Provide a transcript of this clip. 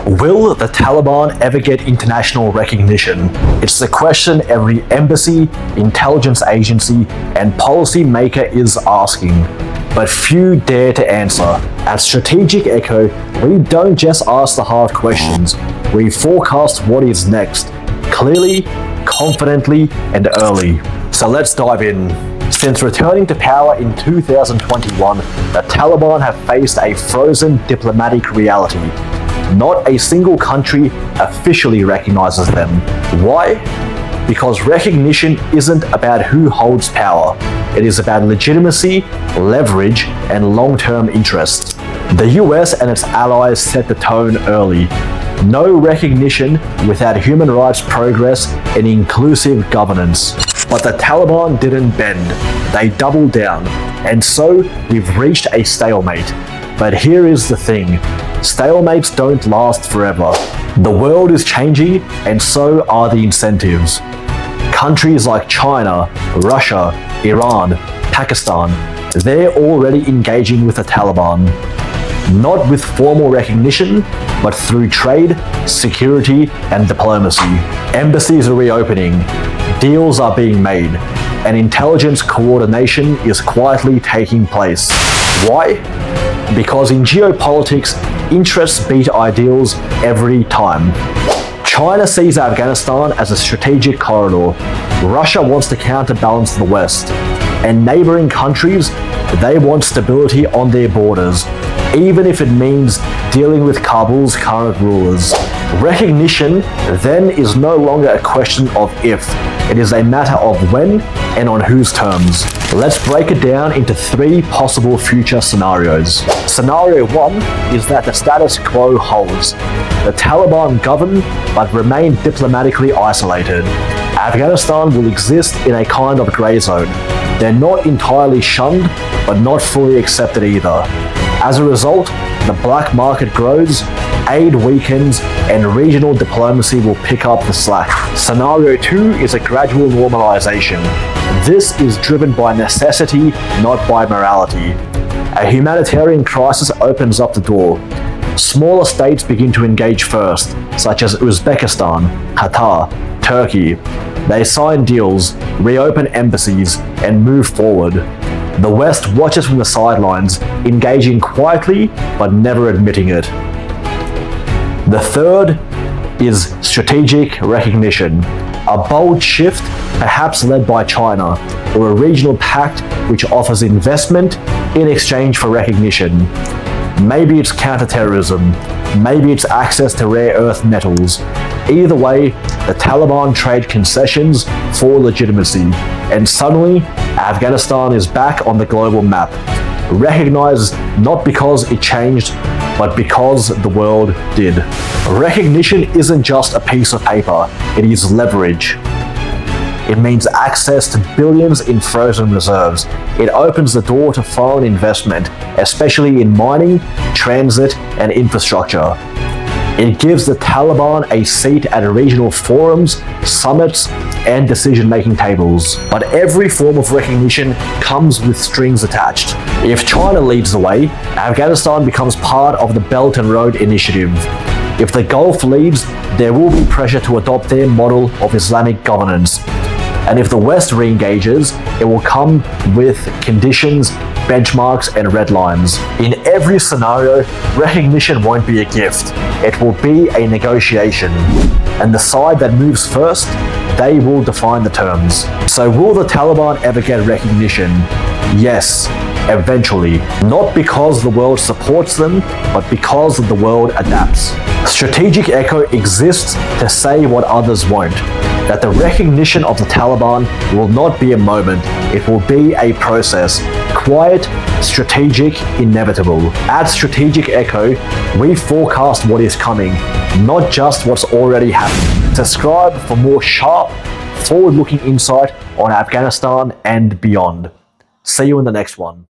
Will the Taliban ever get international recognition? It's the question every embassy, intelligence agency, and policy maker is asking, but few dare to answer. At Strategic Echo, we don't just ask the hard questions, we forecast what is next, clearly, confidently, and early. So let's dive in. Since returning to power in 2021, the Taliban have faced a frozen diplomatic reality. Not a single country officially recognizes them. Why? Because recognition isn't about who holds power. It is about legitimacy, leverage, and long-term interests. The US and its allies set the tone early. No recognition without human rights progress and inclusive governance. But the Taliban didn't bend. They doubled down. And so we've reached a stalemate. But here is the thing. Stalemates don't last forever. The world is changing, and so are the incentives. Countries like China, Russia, Iran, Pakistan, they're already engaging with the Taliban. Not with formal recognition, but through trade, security, and diplomacy. Embassies are reopening, deals are being made, and intelligence coordination is quietly taking place. Why? Because in geopolitics, interests beat ideals every time. China sees Afghanistan as a strategic corridor. Russia wants to counterbalance the West. And neighboring countries, they want stability on their borders, even if it means dealing with Kabul's current rulers. Recognition then is no longer a question of if, it is a matter of when and on whose terms. Let's break it down into three possible future scenarios. Scenario 1 is that the status quo holds. The Taliban govern but remain diplomatically isolated. Afghanistan will exist in a kind of grey zone. They're not entirely shunned, but not fully accepted either. As a result, the black market grows, aid weakens, and regional diplomacy will pick up the slack. Scenario 2 is a gradual normalization. This is driven by necessity, not by morality. A humanitarian crisis opens up the door. Smaller states begin to engage first, such as Uzbekistan, Qatar, Turkey. They sign deals, reopen embassies, and move forward. The West watches from the sidelines, engaging quietly but never admitting it. The third is strategic recognition, a bold shift perhaps led by China, or a regional pact which offers investment in exchange for recognition. Maybe it's counterterrorism, maybe it's access to rare earth metals. Either way, the Taliban trade concessions for legitimacy, and suddenly Afghanistan is back on the global map, recognized not because it changed, but because the world did. Recognition isn't just a piece of paper, it is leverage. It means access to billions in frozen reserves. It opens the door to foreign investment, especially in mining, transit, and infrastructure. It gives the Taliban a seat at regional forums, summits, and decision-making tables. But every form of recognition comes with strings attached. If China leads the way, Afghanistan becomes part of the Belt and Road Initiative. If the Gulf leads, there will be pressure to adopt their model of Islamic governance. And if the West re-engages, it will come with conditions, benchmarks, and red lines. In every scenario, recognition won't be a gift. It will be a negotiation. And the side that moves first, they will define the terms. So will the Taliban ever get recognition? Yes, eventually. Not because the world supports them, but because the world adapts. Strategic Echo exists to say what others won't. That the recognition of the Taliban will not be a moment, it will be a process. Quiet, strategic, inevitable. At Strategic Echo, we forecast what is coming, not just what's already happened. Subscribe for more sharp, forward-looking insight on Afghanistan and beyond. See you in the next one.